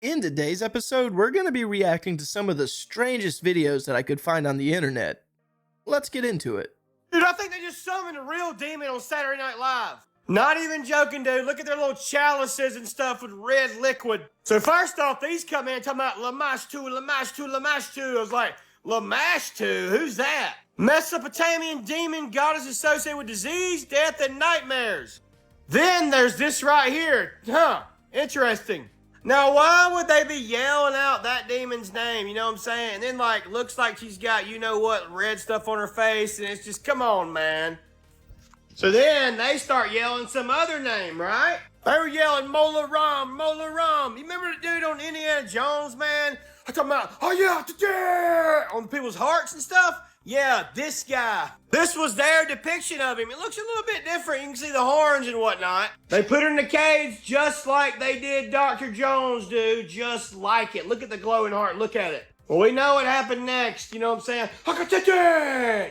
In today's episode, we're going to be reacting to some of the strangest videos that I could find on the internet. Let's get into it. Dude, I think they just summoned a real demon on Saturday Night Live. Not even joking, dude. Look at their little chalices and stuff with red liquid. So first off, these come in talking about Lamashtu, Lamashtu, Lamashtu. I was like, Lamashtu? Who's that? Mesopotamian demon goddess associated with disease, death, and nightmares. Then there's this right here. Huh, interesting. Now, why would they be yelling out that demon's name? You know what I'm saying? And then, like, looks like she's got, you know what, red stuff on her face. And it's just, come on, man. So then they start yelling some other name, right? They were yelling Mola Ram, Mola Ram. You remember the dude on Indiana Jones, man? I'm talking about, oh yeah, on people's hearts and stuff. Yeah, this guy. This was their depiction of him. It looks a little bit different. You can see the horns and whatnot. They put her in the cage just like they did Dr. Jones, dude. Just like it. Look at the glowing heart. Look at it. Well, we know what happened next. You know what I'm saying?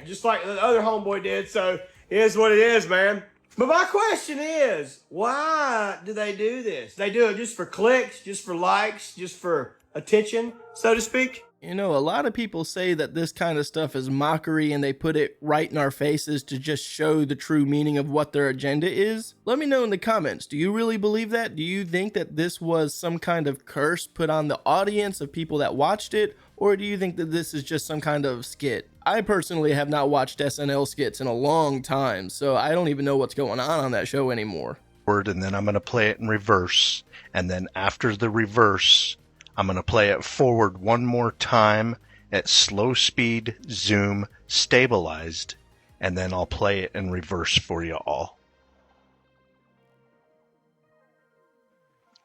Just like the other homeboy did. So it is what it is, man. But my question is, why do they do this? They do it just for clicks, just for likes, just for attention, so to speak? You know, a lot of people say that this kind of stuff is mockery and they put it right in our faces to just show the true meaning of what their agenda is. Let me know in the comments, do you really believe that? Do you think that this was some kind of curse put on the audience of people that watched it? Or do you think that this is just some kind of skit? I personally have not watched SNL skits in a long time, so I don't even know what's going on that show anymore. And then I'm going to play it in reverse. And then after the reverse, I'm going to play it forward one more time at slow speed, zoom, stabilized, and then I'll play it in reverse for you all.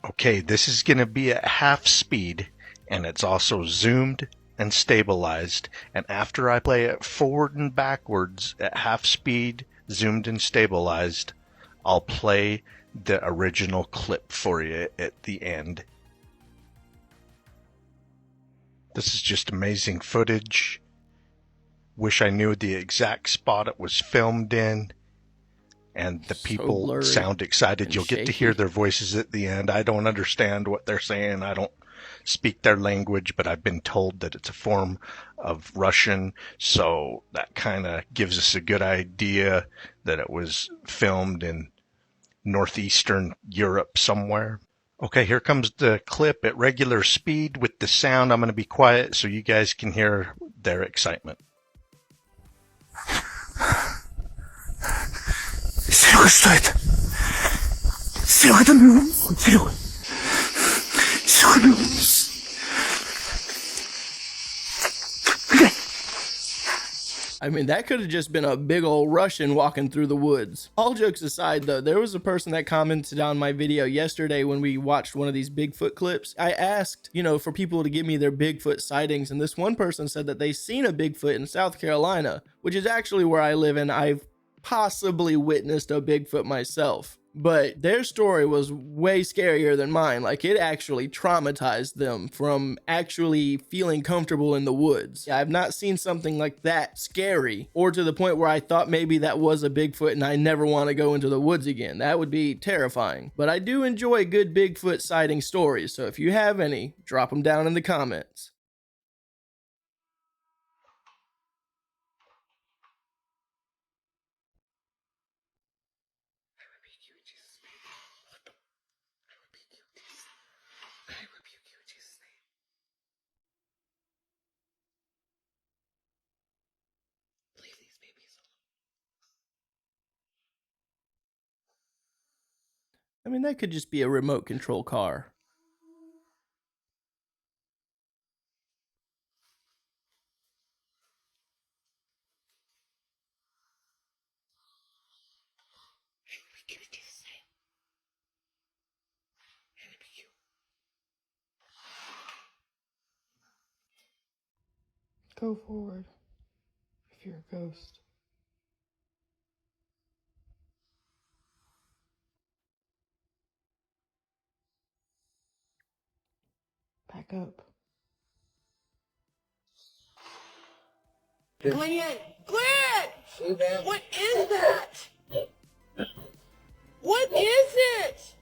Okay, this is going to be at half speed, and it's also zoomed and stabilized. And after I play it forward and backwards at half speed, zoomed and stabilized, I'll play the original clip for you at the end. This is just amazing footage. Wish I knew the exact spot it was filmed in. And the people sound excited. You'll get to hear their voices at the end. I don't understand what they're saying. I don't speak their language, but I've been told that it's a form of Russian. So that kind of gives us a good idea that it was filmed in northeastern Europe somewhere. Okay, here comes the clip at regular speed with the sound. I'm going to be quiet so you guys can hear their excitement. Серега, что это? Серега, это мой. Серега. Серега. I mean, that could have just been a big old Russian walking through the woods. All jokes aside, though, there was a person that commented on my video yesterday when we watched one of these Bigfoot clips. I asked, for people to give me their Bigfoot sightings, and this one person said that they seen a Bigfoot in South Carolina, which is actually where I live, and I've possibly witnessed a Bigfoot myself. But their story was way scarier than mine. Like, it actually traumatized them from actually feeling comfortable in the woods. I've not seen something like that scary, or to the point where I thought maybe that was a Bigfoot and I never want to go into the woods again. That would be terrifying. But I do enjoy good Bigfoot sighting stories, so if you have any, drop them down in the comments. I mean, that could just be a remote control car. Go forward if you're a ghost. Back up. Glenn! Glenn! What is that? What is it?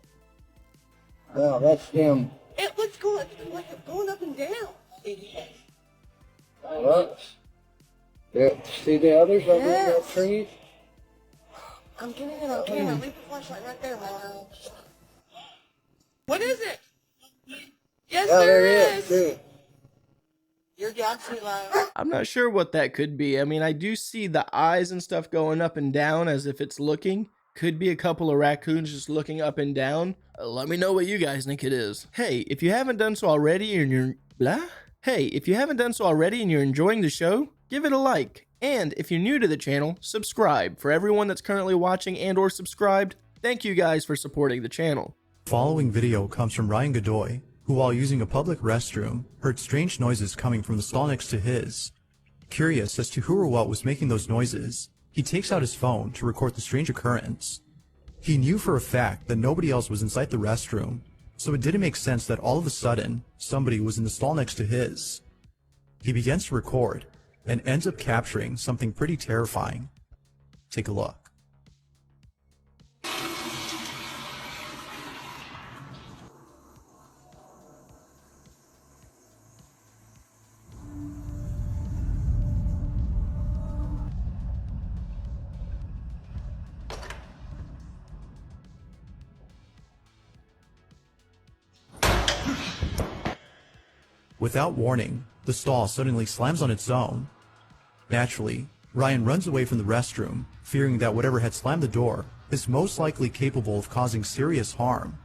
Well, that's them It looks going like it's going up and down. Look. Yeah. See the others over in the trees? I'm getting it on camera. Leave the flashlight right there, man. What is it? Yes, Oh, there there is. is. You're too low. I'm not sure what that could be. I mean, I do see the eyes and stuff going up and down as if it's looking. Could be a couple of raccoons just looking up and down. Let me know what you guys think it is. Hey, if you haven't done so already and you're enjoying the show, give it a like. And if you're new to the channel, subscribe. For everyone that's currently watching and or subscribed, thank you guys for supporting the channel. The following video comes from Ryan Godoy, who while using a public restroom, heard strange noises coming from the stall next to his. Curious as to who or what was making those noises, he takes out his phone to record the strange occurrence. He knew for a fact that nobody else was inside the restroom, so it didn't make sense that all of a sudden, somebody was in the stall next to his. He begins to record, and ends up capturing something pretty terrifying. Take a look. Without warning, the stall suddenly slams on its own. Naturally, Ryan runs away from the restroom, fearing that whatever had slammed the door is most likely capable of causing serious harm.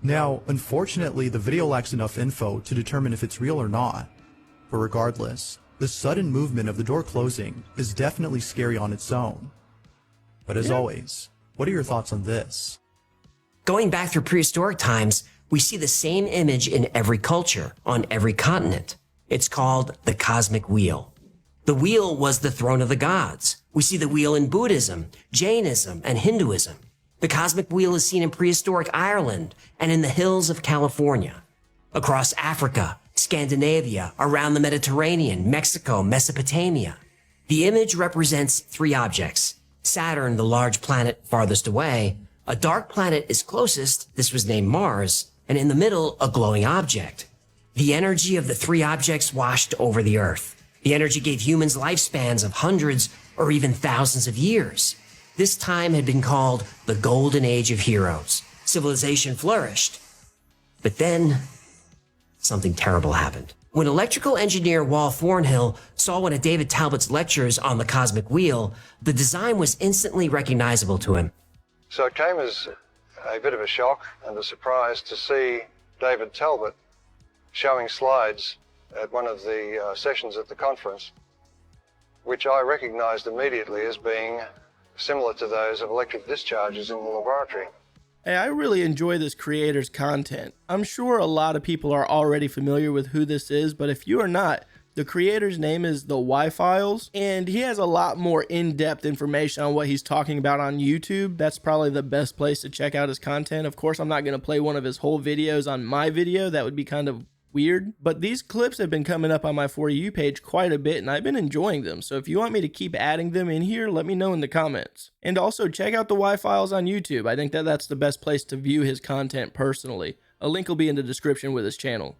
Now, unfortunately, the video lacks enough info to determine if it's real or not. But regardless, the sudden movement of the door closing is definitely scary on its own. But as always, what are your thoughts on this? Going back through prehistoric times, we see the same image in every culture, on every continent. It's called the cosmic wheel. The wheel was the throne of the gods. We see the wheel in Buddhism, Jainism, and Hinduism. The cosmic wheel is seen in prehistoric Ireland and in the hills of California. Across Africa, Scandinavia, around the Mediterranean, Mexico, Mesopotamia. The image represents three objects. Saturn, the large planet farthest away. A dark planet is closest, this was named Mars, and in the middle, a glowing object. The energy of the three objects washed over the Earth. The energy gave humans lifespans of hundreds or even thousands of years. This time had been called the Golden Age of Heroes. Civilization flourished. But then, something terrible happened. When electrical engineer Wal Thornhill saw one of David Talbot's lectures on the cosmic wheel, the design was instantly recognizable to him. So it came as a bit of a shock and a surprise to see David Talbot showing slides at one of the sessions at the conference, which I recognized immediately as being similar to those of electric discharges in the laboratory. Hey, I really enjoy this creator's content. I'm sure a lot of people are already familiar with who this is, but if you are not, the creator's name is TheWhyFiles, and he has a lot more in-depth information on what he's talking about on YouTube. That's probably the best place to check out his content. Of course, I'm not going to play one of his whole videos on my video. That would be kind of weird, but these clips have been coming up on my For You page quite a bit, and I've been enjoying them. So if you want me to keep adding them in here, let me know in the comments. And also check out TheWhyFiles on YouTube. I think that's the best place to view his content personally. A link will be in the description with his channel.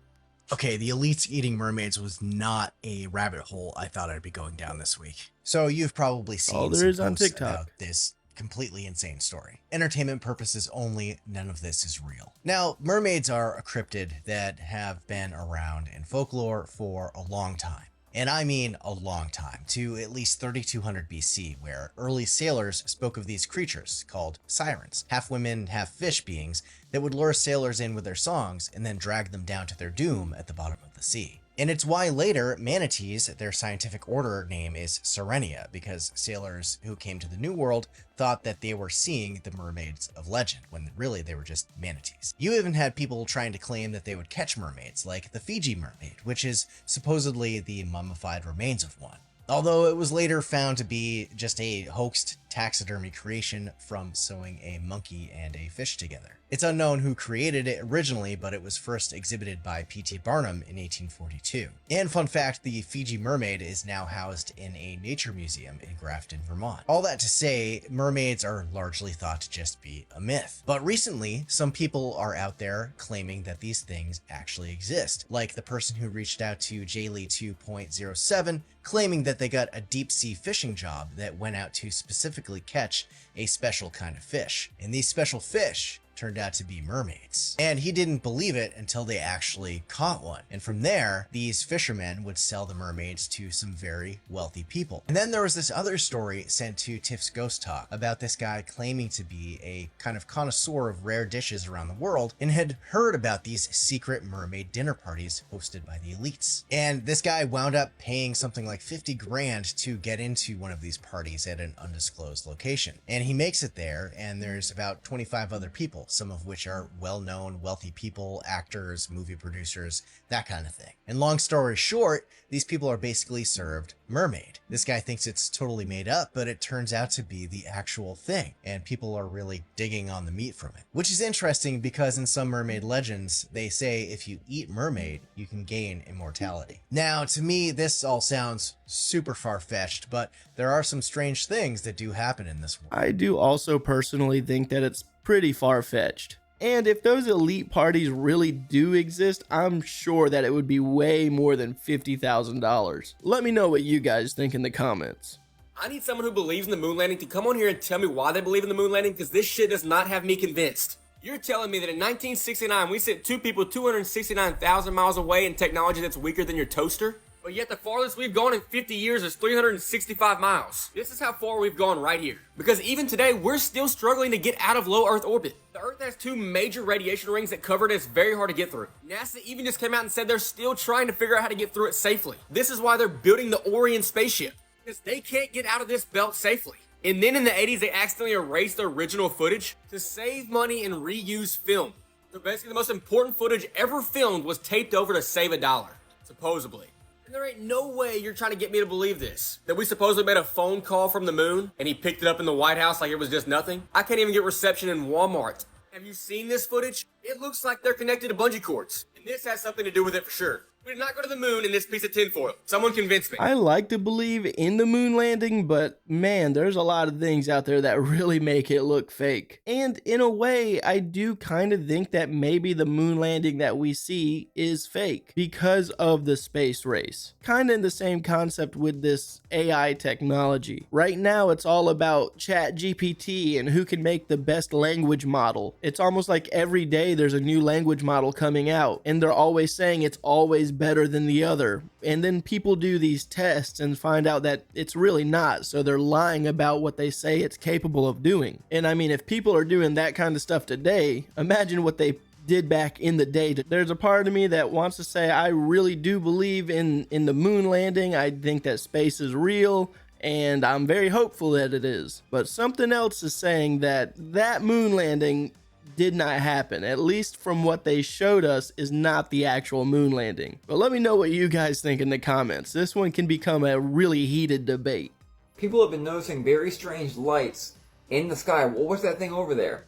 Okay, the elites eating mermaids was not a rabbit hole I thought I'd be going down this week. So you've probably seen all there some is on posts TikTok about this completely insane story. Entertainment purposes only, none of this is real. Now, mermaids are a cryptid that have been around in folklore for a long time. And I mean a long time, to at least 3200 BC, where early sailors spoke of these creatures called sirens, half women, half fish beings that would lure sailors in with their songs and then drag them down to their doom at the bottom of the sea. And it's why later manatees, their scientific order name is Sirenia, because sailors who came to the New World thought that they were seeing the mermaids of legend, when really they were just manatees. You even had people trying to claim that they would catch mermaids, like the Fiji mermaid, which is supposedly the mummified remains of one. although it was later found to be just a hoaxed taxidermy creation from sewing a monkey and a fish together. It's unknown who created it originally, but it was first exhibited by P.T. Barnum in 1842. And fun fact, the Fiji mermaid is now housed in a nature museum in Grafton, Vermont. All that to say, mermaids are largely thought to just be a myth. But recently, some people are out there claiming that these things actually exist, like the person who reached out to Jaylee 2.07, claiming that they got a deep sea fishing job that went out to specifically catch a special kind of fish. And these special fish turned out to be mermaids. And he didn't believe it until they actually caught one. And from there, these fishermen would sell the mermaids to some very wealthy people. And then there was this other story sent to Tiff's Ghost Talk about this guy claiming to be a kind of connoisseur of rare dishes around the world and had heard about these secret mermaid dinner parties hosted by the elites. And this guy wound up paying something like 50 grand to get into one of these parties at an undisclosed location. And he makes it there, and there's about 25 other people, some of which are well-known, wealthy people, actors, movie producers, that kind of thing. And long story short, these people are basically served Mermaid. This guy thinks it's totally made up, but it turns out to be the actual thing, and people are really digging on the meat from it. Which is interesting because in some mermaid legends, they say if you eat mermaid, you can gain immortality. Now, to me, this all sounds super far-fetched, but there are some strange things that do happen in this world. I do also personally think that it's pretty far-fetched. And if those elite parties really do exist, I'm sure that it would be way more than $50,000. Let me know what you guys think in the comments. I need someone who believes in the moon landing to come on here and tell me why they believe in the moon landing, because this shit does not have me convinced. You're telling me that in 1969 we sent two people 269,000 miles away in technology that's weaker than your toaster? But yet the farthest we've gone in 50 years is 365 miles. This is how far we've gone right here. Because even today, we're still struggling to get out of low Earth orbit. The Earth has two major radiation rings that cover it, and it's very hard to get through. NASA even just came out and said they're still trying to figure out how to get through it safely. This is why they're building the Orion spaceship, because they can't get out of this belt safely. And then in the 80s, they accidentally erased the original footage to save money and reuse film. So basically, the most important footage ever filmed was taped over to save $1, supposedly. And there ain't no way you're trying to get me to believe this. That we supposedly made a phone call from the moon and he picked it up in the White House like it was just nothing. I can't even get reception in Walmart. Have you seen this footage? It looks like they're connected to bungee cords. And this has something to do with it for sure. We did not go to the moon in this piece of tinfoil. Someone convince me. I like to believe in the moon landing, but man, there's a lot of things out there that really make it look fake. And in a way, I do kind of think that maybe the moon landing that we see is fake because of the space race. Kind of in the same concept with this AI technology. Right now, it's all about ChatGPT and who can make the best language model. It's almost like every day there's a new language model coming out, and they're always saying it's always better than the other. And then people do these tests and find out that it's really not, so they're lying about what they say it's capable of doing. And I mean, if people are doing that kind of stuff today, imagine what they did back in the day. There's a part of me that wants to say I really do believe in the moon landing. I think that space is real, and I'm very hopeful that it is. But something else is saying that that moon landing did not happen, at least from what they showed us, is not the actual moon landing. But let me know what you guys think in the comments. This one can become a really heated debate. People have been noticing very strange lights in the sky. What was that thing over there?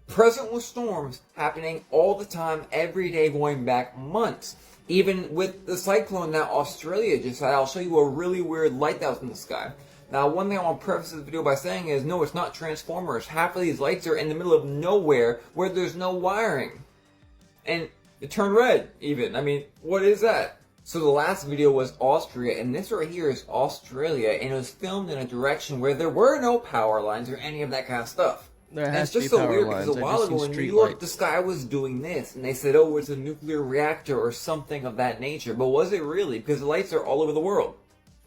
Present with storms happening all the time, every day, going back months. Even with the cyclone that Australia just had, I'll show you a really weird light that was in the sky. Now, one thing I want to preface this video by saying is, no, it's not Transformers. Half of these lights are in the middle of nowhere where there's no wiring. And it turned red, even. I mean, what is that? So the last video was Austria, and this right here is Australia, and it was filmed in a direction where there were no power lines or any of that kind of stuff. There has it's just to be so power weird lines. because a while ago in New York, the sky was doing this, and they said, oh, it's a nuclear reactor or something of that nature. But was it really? Because the lights are all over the world.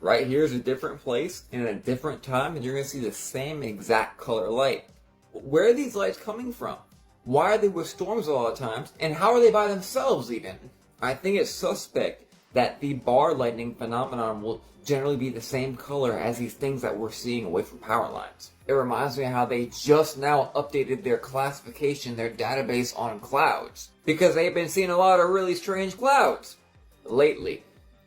Right here is a different place and at a different time, and you're going to see the same exact color light. Where are these lights coming from? Why are they with storms all the time? And how are they by themselves even? I think it's suspect that the bar lightning phenomenon will generally be the same color as these things that we're seeing away from power lines. It reminds me of how they just now updated their classification, their database on clouds, because they've been seeing a lot of really strange clouds lately.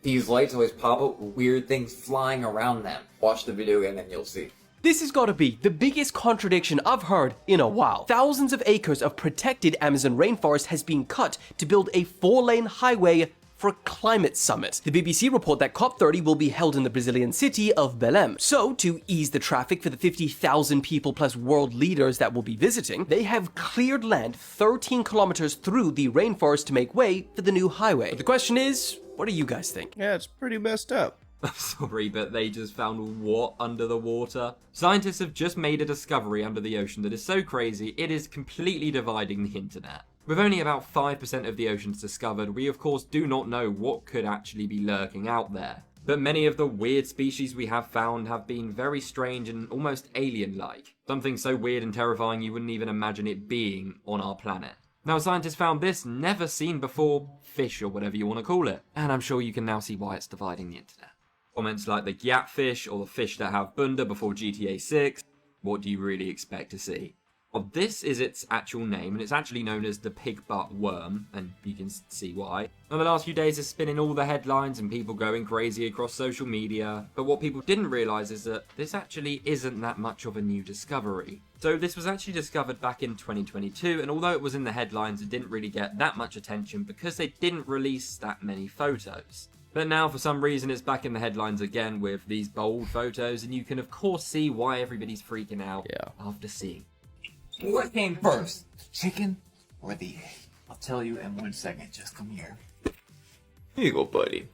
These lights always pop up with weird things flying around them. Watch the video and then you'll see. This has got to be the biggest contradiction I've heard in a while. Thousands of acres of protected Amazon rainforest has been cut to build a 4-lane highway for a climate summit. The BBC report that COP30 will be held in the Brazilian city of Belém. So, to ease the traffic for the 50,000 people plus world leaders that will be visiting, they have cleared land 13 kilometers through the rainforest to make way for the new highway. But the question is, what do you guys think? Yeah, it's pretty messed up. I'm sorry, but they just found what under the water? Scientists have just made a discovery under the ocean that is so crazy, it is completely dividing the internet. With only about 5% of the oceans discovered, we of course do not know what could actually be lurking out there. But many of the weird species we have found have been very strange and almost alien-like. Something so weird and terrifying you wouldn't even imagine it being on our planet. Now, scientists found this never seen before fish, or whatever you want to call it. And I'm sure you can now see why it's dividing the internet. Comments like the gyapfish or the fish that have bunda before GTA 6. What do you really expect to see? Well, this is its actual name, and it's actually known as the pig butt worm, and you can see why. Now, the last few days is spinning all the headlines and people going crazy across social media, but what people didn't realise is that this actually isn't that much of a new discovery. So this was actually discovered back in 2022, and although it was in the headlines, it didn't really get that much attention because they didn't release that many photos. But now, for some reason, it's back in the headlines again with these bold photos, and you can of course see why everybody's freaking out after seeing. What came first, the chicken or the egg? I'll tell you in 1 second, just come here. Here you go, buddy.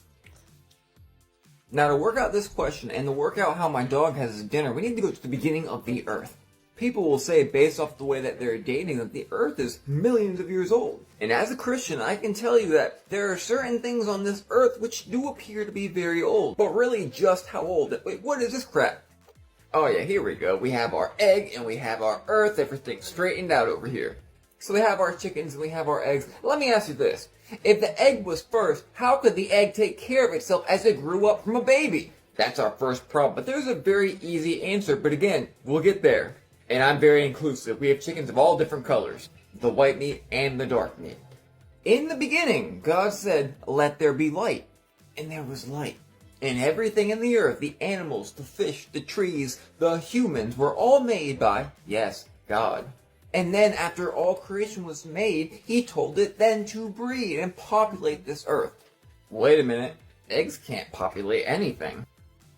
Now, to work out this question and to work out how my dog has his dinner, we need to go to the beginning of the Earth. People will say, based off the way that they're dating, that the Earth is millions of years old. And as a Christian, I can tell you that there are certain things on this Earth which do appear to be very old. But really, just how old? Wait, what is this crap? Oh yeah, here we go. We have our egg and we have our Earth. Everything's straightened out over here. So we have our chickens and we have our eggs. Let me ask you this. If the egg was first, how could the egg take care of itself as it grew up from a baby? That's our first problem. But there's a very easy answer. But again, we'll get there. And I'm very inclusive. We have chickens of all different colors. The white meat and the dark meat. In the beginning, God said, let there be light. And there was light. And everything in the earth, the animals, the fish, the trees, the humans, were all made by, yes, God. And then after all creation was made, he told it then to breed and populate this earth. Wait a minute, eggs can't populate anything.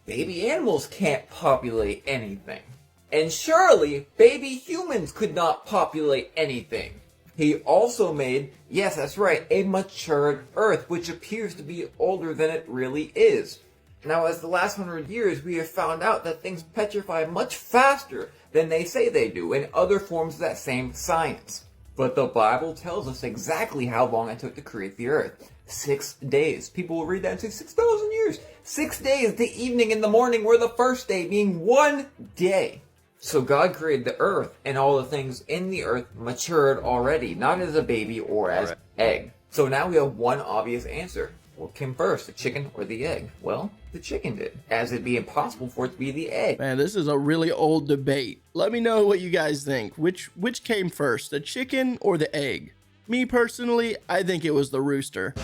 Baby animals can't populate anything. And surely, baby humans could not populate anything. He also made, yes, that's right, a matured earth, which appears to be older than it really is. Now, as the last 100 years, we have found out that things petrify much faster than they say they do in other forms of that same science. But the Bible tells us exactly how long it took to create the earth. 6 days. People will read that and say, 6,000 years. 6 days, the evening and the morning were the first day, being 1 day. So God created the earth, and all the things in the earth matured already, not as a baby or as egg. So now we have one obvious answer. What came first, the chicken or the egg? Well, the chicken did, as it'd be impossible for it to be the egg. Man, this is a really old debate. Let me know what you guys think. Which came first, the chicken or the egg? Me personally, I think it was the rooster.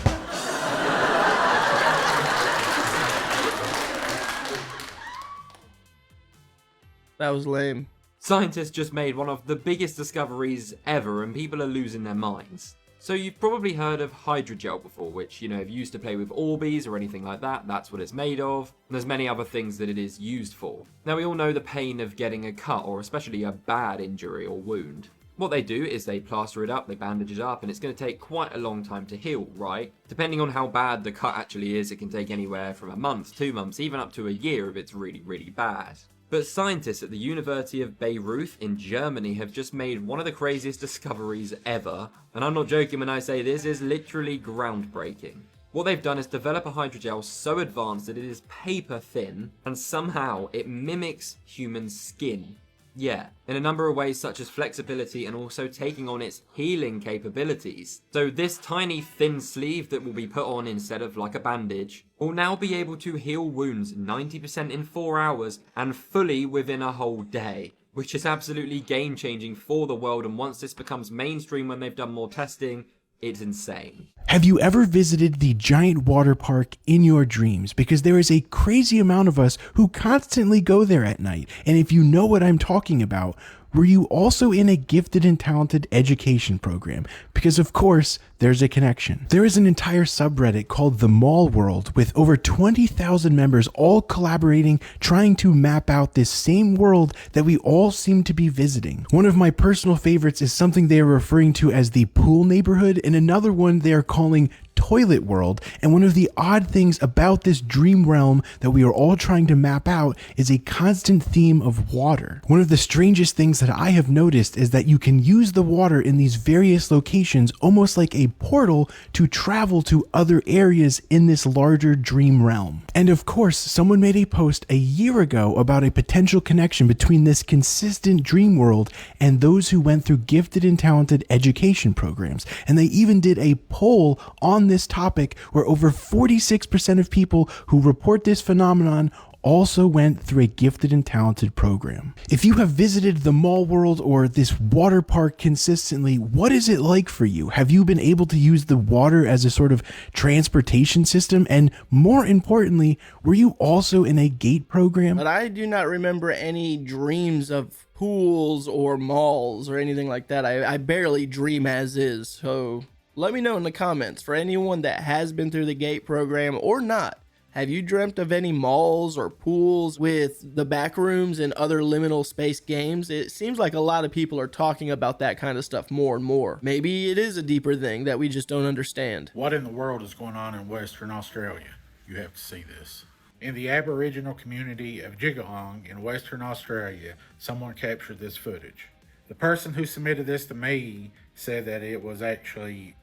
That was lame. Scientists just made one of the biggest discoveries ever, and people are losing their minds. So you've probably heard of hydrogel before, which, if you used to play with Orbeez or anything like that, that's what it's made of. And there's many other things that it is used for. Now, we all know the pain of getting a cut, or especially a bad injury or wound. What they do is they plaster it up, they bandage it up, and it's going to take quite a long time to heal, right? Depending on how bad the cut actually is, it can take anywhere from a month, 2 months, even up to a year if it's really, really bad. But scientists at the University of Bayreuth in Germany have just made one of the craziest discoveries ever, and I'm not joking when I say this is literally groundbreaking. What they've done is develop a hydrogel so advanced that it is paper thin, and somehow it mimics human skin. Yeah, in a number of ways such as flexibility and also taking on its healing capabilities. So this tiny thin sleeve that will be put on instead of like a bandage will now be able to heal wounds 90% in 4 hours and fully within a whole day, which is absolutely game changing for the world. And once this becomes mainstream when they've done more testing, It's insane. Have you ever visited the giant water park in your dreams? Because there is a crazy amount of us who constantly go there at night. And if you know what I'm talking about, were you also in a gifted and talented education program? Because of course, there's a connection. There is an entire subreddit called The Mall World with over 20,000 members all collaborating, trying to map out this same world that we all seem to be visiting. One of my personal favorites is something they are referring to as the pool neighborhood, and another one they are calling Toilet World. And one of the odd things about this dream realm that we are all trying to map out is a constant theme of water. One of the strangest things that I have noticed is that you can use the water in these various locations almost like a portal to travel to other areas in this larger dream realm. And of course, someone made a post a year ago about a potential connection between this consistent dream world and those who went through gifted and talented education programs. And they even did a poll on this topic where over 46% of people who report this phenomenon also went through a gifted and talented program. If you have visited the mall world or this water park consistently, what is it like for you? Have you been able to use the water as a sort of transportation system? And more importantly, were you also in a gate program? But I do not remember any dreams of pools or malls or anything like that. I barely dream as is, so let me know in the comments for anyone that has been through the gate program or not. Have you dreamt of any malls or pools with the back rooms and other liminal space games? It seems like a lot of people are talking about that kind of stuff more and more. Maybe it is a deeper thing that we just don't understand. What in the world is going on in Western Australia? You have to see this. In the Aboriginal community of Jigalong in Western Australia, someone captured this footage. The person who submitted this to me said that it was actually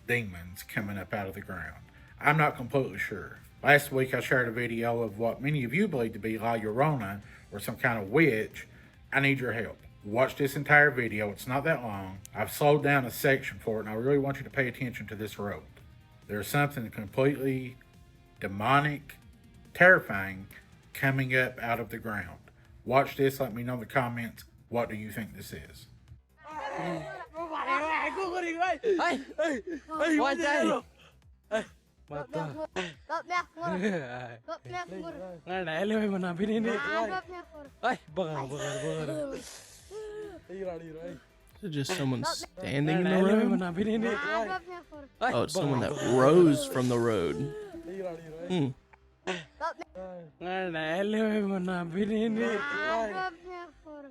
demons coming up out of the ground. I'm not completely sure. Last week I shared a video of what many of you believe to be La Llorona or some kind of witch. I need your help. Watch this entire video. It's not that long. I've slowed down a section for it and I really want you to pay attention to this road. There's something completely demonic, terrifying coming up out of the ground. Watch this. Let me know in the comments. What do you think this is? Just someone standing in the road? Oh, it's someone that rose from the road.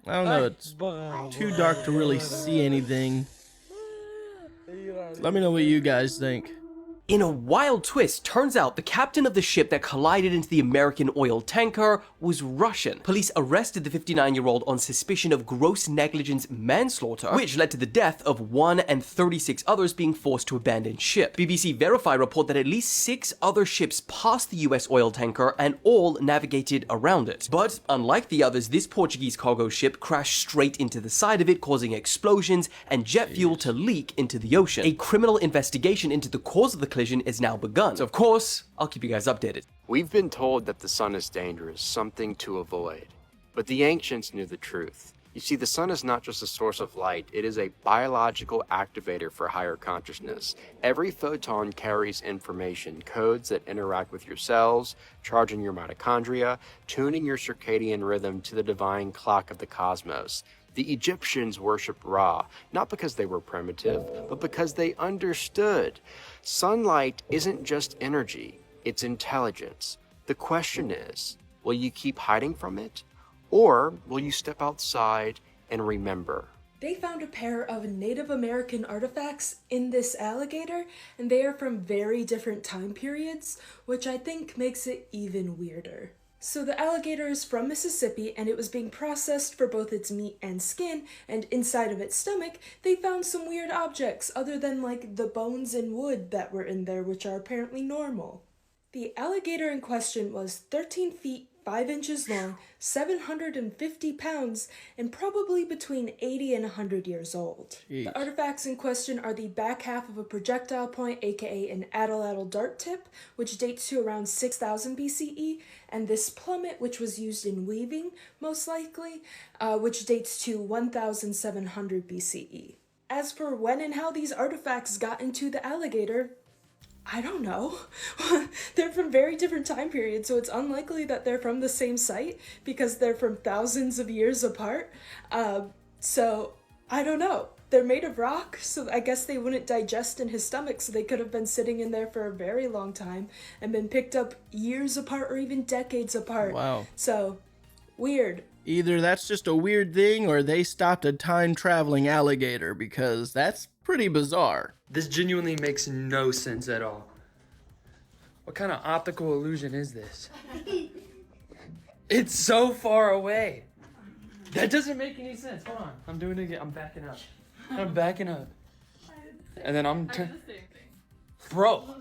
I don't know, it's too dark to really see anything. Let me know what you guys think. In a wild twist, turns out the captain of the ship that collided into the American oil tanker was Russian. Police arrested the 59-year-old on suspicion of gross negligence manslaughter, which led to the death of 1 and 36 others being forced to abandon ship. BBC Verify report that at least 6 other ships passed the US oil tanker and all navigated around it. But unlike the others, this Portuguese cargo ship crashed straight into the side of it, causing explosions and jet fuel to leak into the ocean. A criminal investigation into the cause of the collision is now begun. So of course, I'll keep you guys updated. We've been told that the sun is dangerous, something to avoid. But the ancients knew the truth. You see, the sun is not just a source of light, it is a biological activator for higher consciousness. Every photon carries information, codes that interact with your cells, charging your mitochondria, tuning your circadian rhythm to the divine clock of the cosmos. The Egyptians worshipped Ra, not because they were primitive, but because they understood. Sunlight isn't just energy, it's intelligence. The question is, will you keep hiding from it? Or will you step outside and remember? They found a pair of Native American artifacts in this alligator, and they are from very different time periods, which I think makes it even weirder. So the alligator is from Mississippi, and it was being processed for both its meat and skin, and inside of its stomach, they found some weird objects other than like the bones and wood that were in there, which are apparently normal. The alligator in question was 13 feet 5 inches long, 750 pounds, and probably between 80 and 100 years old. Jeez. The artifacts in question are the back half of a projectile point, aka an atlatl dart tip, which dates to around 6000 BCE, and this plummet, which was used in weaving, most likely, which dates to 1700 BCE. As for when and how these artifacts got into the alligator, I don't know. They're from very different time periods, so it's unlikely that they're from the same site because they're from thousands of years apart. So I don't know. They're made of rock, so I guess they wouldn't digest in his stomach, so they could have been sitting in there for a very long time and been picked up years apart or even decades apart. Wow. So, weird. Either that's just a weird thing or they stopped a time-traveling alligator, because that's pretty bizarre. This genuinely makes no sense at all. What kind of optical illusion is this? It's so far away. That doesn't make any sense. Hold on. I'm doing it again. I'm backing up. I'm backing up. And then I'm... Bro.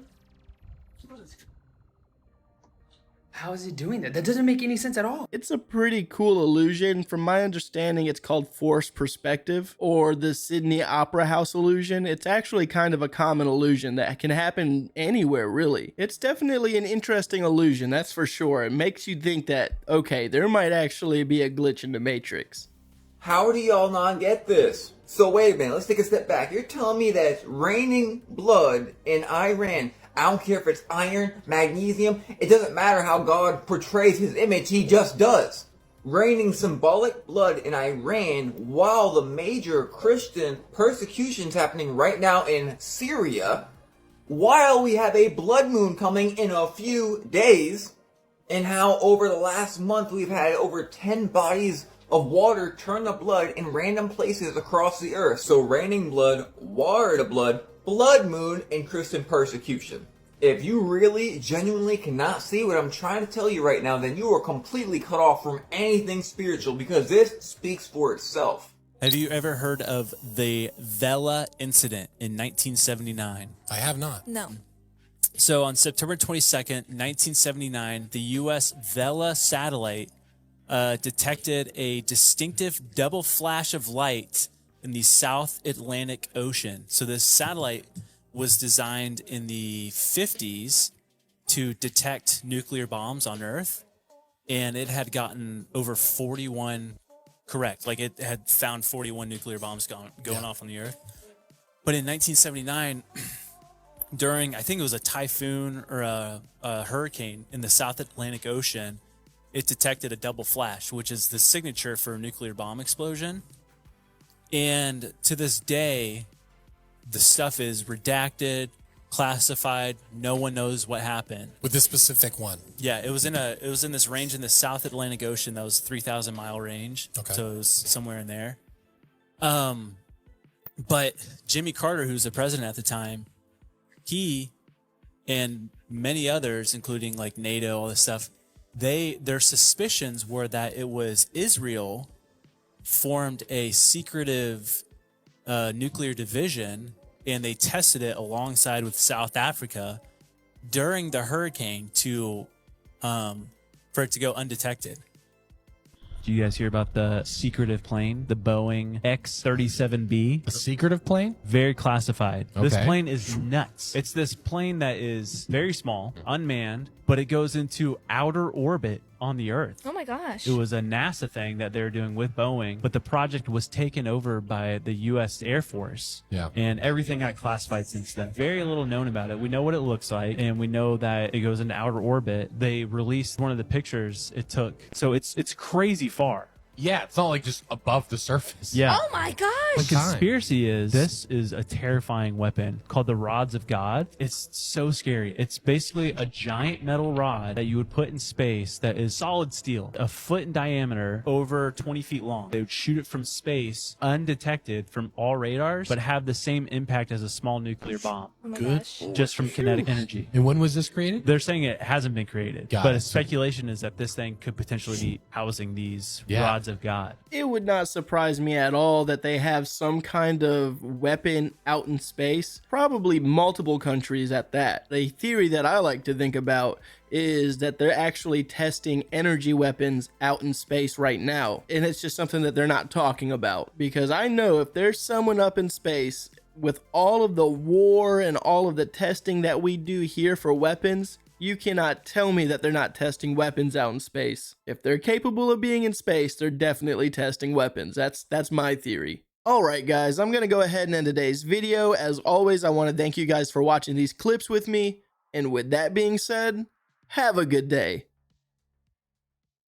How is it doing that? That doesn't make any sense at all. It's a pretty cool illusion. From my understanding, it's called forced perspective, or the Sydney Opera House illusion. It's actually kind of a common illusion that can happen anywhere, really. It's definitely an interesting illusion, that's for sure. It makes you think that, okay, there might actually be a glitch in the Matrix. How do y'all not get this? So wait a minute, let's take a step back. You're telling me that it's raining blood in Iran. I don't care if it's iron, magnesium, it doesn't matter how God portrays his image, he just does. Raining symbolic blood in Iran while the major Christian persecution's happening right now in Syria, while we have a blood moon coming in a few days, and how over the last month we've had over 10 bodies of water turn to blood in random places across the earth. So raining blood, water to blood, blood moon, and Christian persecution. If you really, genuinely cannot see what I'm trying to tell you right now, then you are completely cut off from anything spiritual, because this speaks for itself. Have you ever heard of the Vela incident in 1979? I have not. No. So on September 22nd, 1979, the U.S. Vela satellite detected a distinctive double flash of light in the South Atlantic Ocean. So this satellite was designed in the 50s to detect nuclear bombs on Earth, and it had gotten over 41, correct, like it had found 41 nuclear bombs going off on the Earth. But in 1979, during, I think it was a typhoon or a hurricane in the South Atlantic Ocean, it detected a double flash, which is the signature for a nuclear bomb explosion. And to this day, the stuff is redacted, classified. No one knows what happened with this specific one. Yeah, it was in this range in the South Atlantic Ocean that was 3,000 mile range. Okay. So it was somewhere in there. But Jimmy Carter, who was the president at the time, he and many others, including like NATO, all this stuff, their suspicions were that it was Israel formed a secretive nuclear division, and they tested it alongside with South Africa during the hurricane to for it to go undetected. Did you guys hear about the secretive plane, the Boeing X-37B? A secretive plane? Very classified. Okay. This plane is nuts. It's this plane that is very small, unmanned, but it goes into outer orbit on the Earth. Oh my gosh. It was a NASA thing that they were doing with Boeing, but the project was taken over by the U.S. Air Force. Yeah. And everything got classified since then. Very little known about it. We know what it looks like, and we know that it goes into outer orbit. They released one of the pictures it took. So it's crazy far. Yeah, it's not like just above the surface. Yeah. Oh my gosh. The conspiracy is this is a terrifying weapon called the Rods of God. It's so scary. It's basically a giant metal rod that you would put in space that is solid steel, a foot in diameter, over 20 feet long. They would shoot it from space undetected from all radars, but have the same impact as a small nuclear bomb. Oh my Good. gosh. Just from kinetic energy. And when was this created? They're saying it hasn't been created, Got but it. a speculation is that this thing could potentially be housing these Yeah. rods of God. It would not surprise me at all that they have some kind of weapon out in space, probably multiple countries at that. A theory that I like to think about is that they're actually testing energy weapons out in space right now, and it's just something that they're not talking about, because I know if there's someone up in space with all of the war and all of the testing that we do here for weapons, you cannot tell me that they're not testing weapons out in space. If they're capable of being in space, they're definitely testing weapons. That's my theory. Alright guys, I'm going to go ahead and end today's video. As always, I want to thank you guys for watching these clips with me. And with that being said, have a good day.